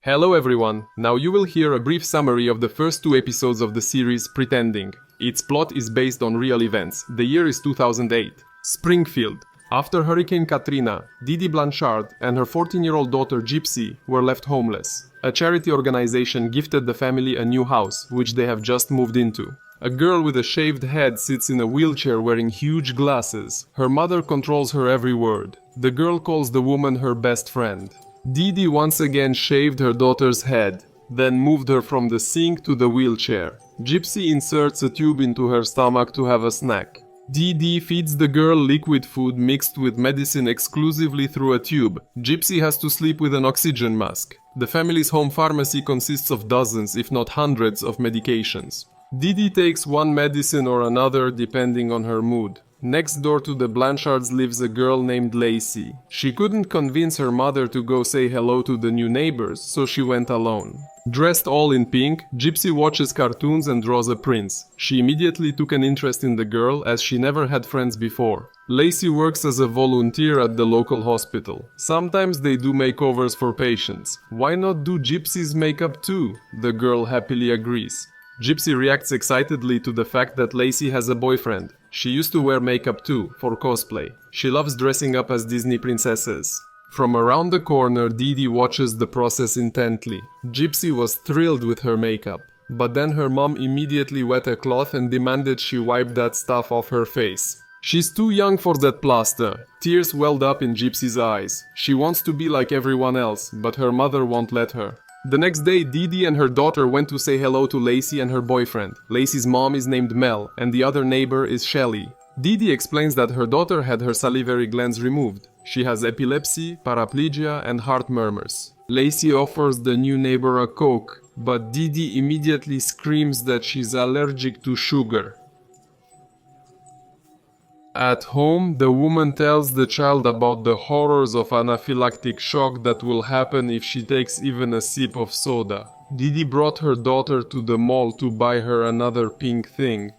Hello everyone, now you will hear a brief summary of the first two episodes of the series Pretending. Its plot is based on real events. The year is 2008. Springfield. After Hurricane Katrina, Dee Dee Blanchard and her 14-year-old daughter Gypsy were left homeless. A charity organization gifted the family a new house, which they have just moved into. A girl with a shaved head sits in a wheelchair wearing huge glasses. Her mother controls her every word. The girl calls the woman her best friend. Dee Dee once again shaved her daughter's head, then moved her from the sink to the wheelchair. Gypsy inserts a tube into her stomach to have a snack. Dee Dee feeds the girl liquid food mixed with medicine exclusively through a tube. Gypsy has to sleep with an oxygen mask. The family's home pharmacy consists of dozens, if not hundreds, of medications. Dee Dee takes one medicine or another depending on her mood. Next door to the Blanchards lives a girl named Lacey. She couldn't convince her mother to go say hello to the new neighbors, so she went alone. Dressed all in pink, Gypsy watches cartoons and draws a prince. She immediately took an interest in the girl as she never had friends before. Lacey works as a volunteer at the local hospital. Sometimes they do makeovers for patients. Why not do Gypsy's makeup too? The girl happily agrees. Gypsy reacts excitedly to the fact that Lacey has a boyfriend. She used to wear makeup too, for cosplay. She loves dressing up as Disney princesses. From around the corner, Dee Dee watches the process intently. Gypsy was thrilled with her makeup. But then her mom immediately wet a cloth and demanded she wipe that stuff off her face. She's too young for that plaster. Tears welled up in Gypsy's eyes. She wants to be like everyone else, but her mother won't let her. The next day, Dee Dee and her daughter went to say hello to Lacey and her boyfriend. Lacey's mom is named Mel, and the other neighbor is Shelly. Dee Dee explains that her daughter had her salivary glands removed. She has epilepsy, paraplegia, and heart murmurs. Lacey offers the new neighbor a Coke, but Dee Dee immediately screams that she's allergic to sugar. At home, the woman tells the child about the horrors of anaphylactic shock that will happen if she takes even a sip of soda. Dee Dee brought her daughter to the mall to buy her another pink thing.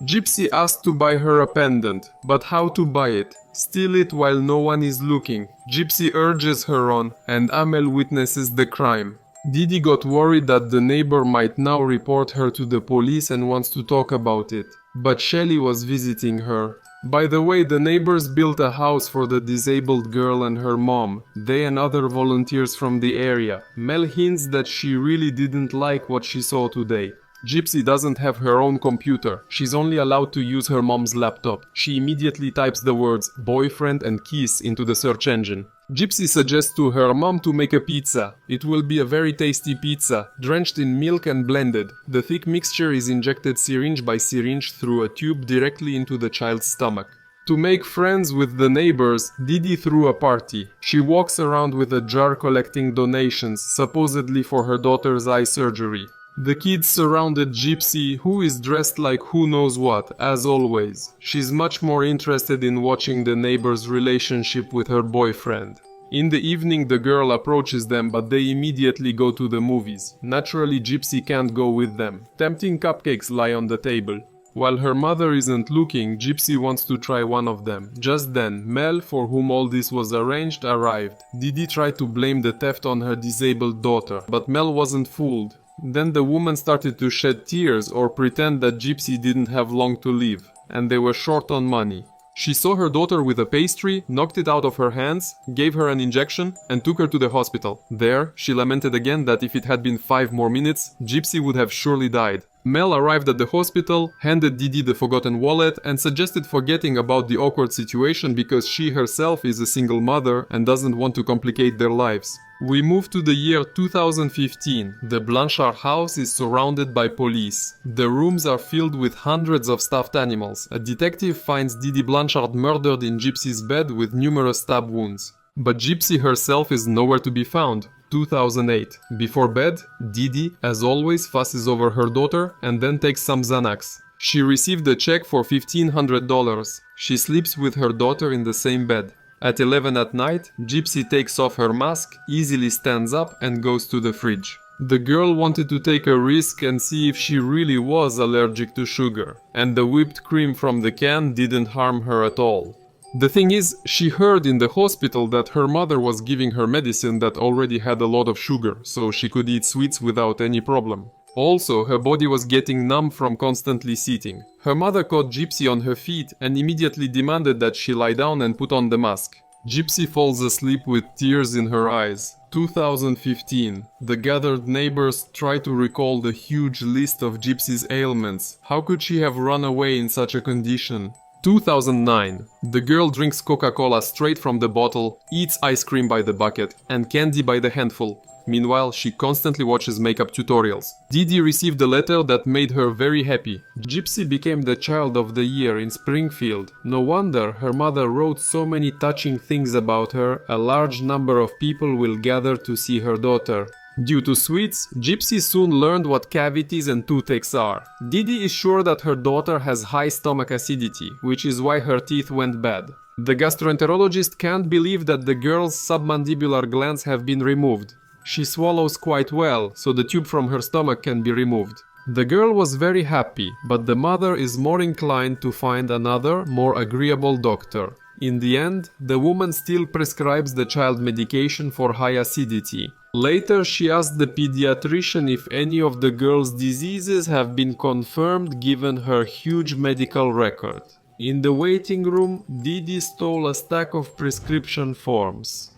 Gypsy asked to buy her a pendant, but how to buy it? Steal it while no one is looking. Gypsy urges her on, and Amel witnesses the crime. Dee Dee got worried that the neighbor might now report her to the police and wants to talk about it. But Shelly was visiting her. By the way, the neighbors built a house for the disabled girl and her mom. They and other volunteers from the area. Mel hints that she really didn't like what she saw today. Gypsy doesn't have her own computer. She's only allowed to use her mom's laptop. She immediately types the words boyfriend and kiss into the search engine. Gypsy suggests to her mom to make a pizza. It will be a very tasty pizza, drenched in milk and blended. The thick mixture is injected syringe by syringe through a tube directly into the child's stomach. To make friends with the neighbors, Dee Dee threw a party. She walks around with a jar collecting donations, supposedly for her daughter's eye surgery. The kids surrounded Gypsy, who is dressed like who knows what, as always. She's much more interested in watching the neighbor's relationship with her boyfriend. In the evening, the girl approaches them, but they immediately go to the movies. Naturally, Gypsy can't go with them. Tempting cupcakes lie on the table. While her mother isn't looking, Gypsy wants to try one of them. Just then, Mel, for whom all this was arranged, arrived. Dee Dee tried to blame the theft on her disabled daughter, but Mel wasn't fooled. Then the woman started to shed tears or pretend that Gypsy didn't have long to live, and they were short on money. She saw her daughter with a pastry, knocked it out of her hands, gave her an injection, and took her to the hospital. There, she lamented again that if it had been 5 more minutes, Gypsy would have surely died. Mel arrived at the hospital, handed Dee Dee the forgotten wallet, and suggested forgetting about the awkward situation because she herself is a single mother and doesn't want to complicate their lives. We move to the year 2015. The Blanchard house is surrounded by police. The rooms are filled with hundreds of stuffed animals. A detective finds Dee Dee Blanchard murdered in Gypsy's bed with numerous stab wounds. But Gypsy herself is nowhere to be found. 2008. Before bed, Dee Dee, as always, fusses over her daughter and then takes some Xanax. She received a check for $1,500. She sleeps with her daughter in the same bed. At 11 at night, Gypsy takes off her mask, easily stands up and goes to the fridge. The girl wanted to take a risk and see if she really was allergic to sugar, and the whipped cream from the can didn't harm her at all. The thing is, she heard in the hospital that her mother was giving her medicine that already had a lot of sugar, so she could eat sweets without any problem. Also, her body was getting numb from constantly sitting. Her mother caught Gypsy on her feet and immediately demanded that she lie down and put on the mask. Gypsy falls asleep with tears in her eyes. 2015. The gathered neighbors try to recall the huge list of Gypsy's ailments. How could she have run away in such a condition? 2009. The girl drinks Coca-Cola straight from the bottle, eats ice cream by the bucket, and candy by the handful. Meanwhile, she constantly watches makeup tutorials. Dee Dee received a letter that made her very happy. Gypsy became the child of the year in Springfield. No wonder her mother wrote so many touching things about her. A large number of people will gather to see her daughter. Due to sweets, Gypsy soon learned what cavities and toothaches are. Dee Dee is sure that her daughter has high stomach acidity, which is why her teeth went bad. The gastroenterologist can't believe that the girl's submandibular glands have been removed. She swallows quite well, so the tube from her stomach can be removed. The girl was very happy, but the mother is more inclined to find another, more agreeable doctor. In the end, the woman still prescribes the child medication for high acidity. Later, she asked the pediatrician if any of the girl's diseases have been confirmed given her huge medical record. In the waiting room, Dee Dee stole a stack of prescription forms.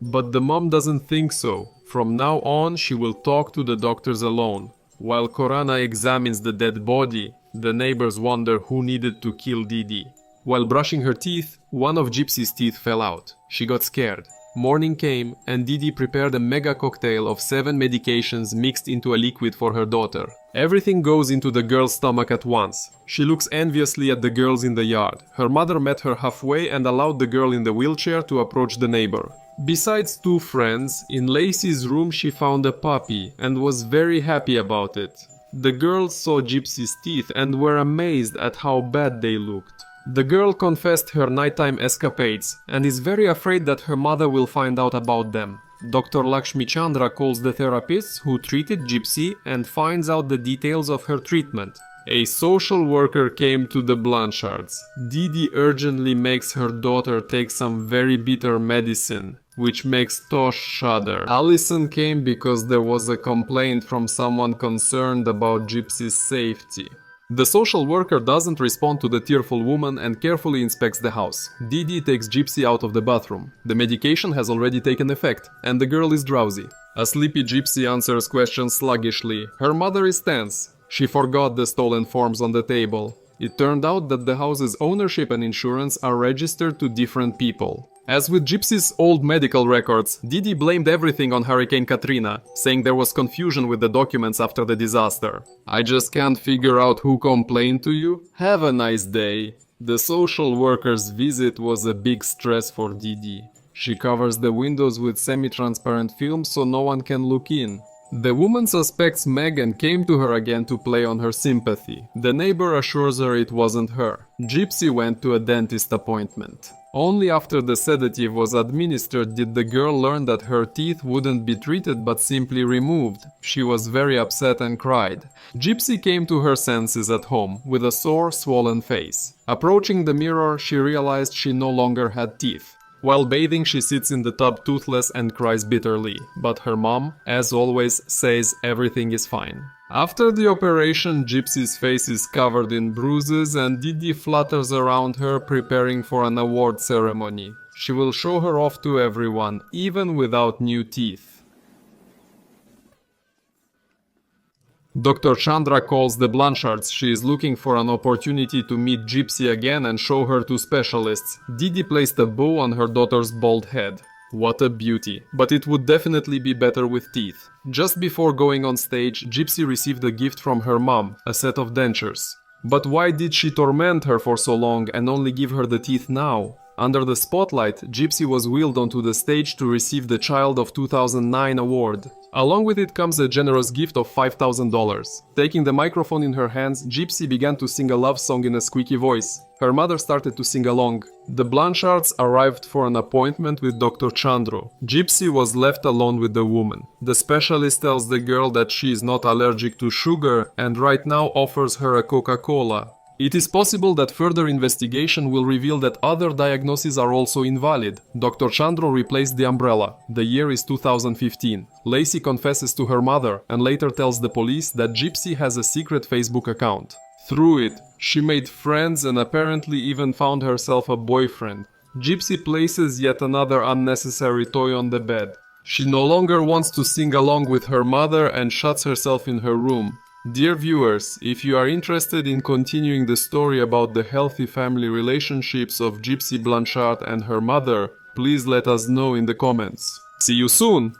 But the mom doesn't think so. From now on, she will talk to the doctors alone. While Korana examines the dead body, the neighbors wonder who needed to kill Dee Dee. While brushing her teeth, one of Gypsy's teeth fell out. She got scared. Morning came, and Dee Dee prepared a mega cocktail of 7 medications mixed into a liquid for her daughter. Everything goes into the girl's stomach at once. She looks enviously at the girls in the yard. Her mother met her halfway and allowed the girl in the wheelchair to approach the neighbor. Besides 2 friends, in Lacey's room she found a puppy and was very happy about it. The girls saw Gypsy's teeth and were amazed at how bad they looked. The girl confessed her nighttime escapades and is very afraid that her mother will find out about them. Dr. Lakshmi Chandra calls the therapists who treated Gypsy and finds out the details of her treatment. A social worker came to the Blanchards. Dee Dee urgently makes her daughter take some very bitter medicine, which makes Tosh shudder. Allison came because there was a complaint from someone concerned about Gypsy's safety. The social worker doesn't respond to the tearful woman and carefully inspects the house. Dee Dee takes Gypsy out of the bathroom. The medication has already taken effect, and the girl is drowsy. A sleepy Gypsy answers questions sluggishly. Her mother is tense. She forgot the stolen forms on the table. It turned out that the house's ownership and insurance are registered to different people. As with Gypsy's old medical records, Dee Dee blamed everything on Hurricane Katrina, saying there was confusion with the documents after the disaster. I just can't figure out who complained to you. Have a nice day. The social worker's visit was a big stress for Dee Dee. She covers the windows with semi-transparent film so no one can look in. The woman suspects Meg and came to her again to play on her sympathy. The neighbor assures her it wasn't her. Gypsy went to a dentist appointment. Only after the sedative was administered did the girl learn that her teeth wouldn't be treated but simply removed. She was very upset and cried. Gypsy came to her senses at home with a sore, swollen face. Approaching the mirror, she realized she no longer had teeth. While bathing, she sits in the tub toothless and cries bitterly, but her mom, as always, says everything is fine. After the operation, Gypsy's face is covered in bruises and Dee Dee flutters around her preparing for an award ceremony. She will show her off to everyone, even without new teeth. Dr. Chandra calls the Blanchards. She is looking for an opportunity to meet Gypsy again and show her to specialists. Dee Dee placed a bow on her daughter's bald head. What a beauty, but it would definitely be better with teeth. Just before going on stage, Gypsy received a gift from her mom, a set of dentures. But why did she torment her for so long and only give her the teeth now? Under the spotlight, Gypsy was wheeled onto the stage to receive the Child of 2009 award. Along with it comes a generous gift of $5,000. Taking the microphone in her hands, Gypsy began to sing a love song in a squeaky voice. Her mother started to sing along. The Blanchards arrived for an appointment with Dr. Chandra. Gypsy was left alone with the woman. The specialist tells the girl that she is not allergic to sugar and right now offers her a Coca-Cola. It is possible that further investigation will reveal that other diagnoses are also invalid. Dr. Chandro replaced the umbrella. The year is 2015. Lacey confesses to her mother and later tells the police that Gypsy has a secret Facebook account. Through it, she made friends and apparently even found herself a boyfriend. Gypsy places yet another unnecessary toy on the bed. She no longer wants to sing along with her mother and shuts herself in her room. Dear viewers, if you are interested in continuing the story about the healthy family relationships of Gypsy Blanchard and her mother, please let us know in the comments. See you soon!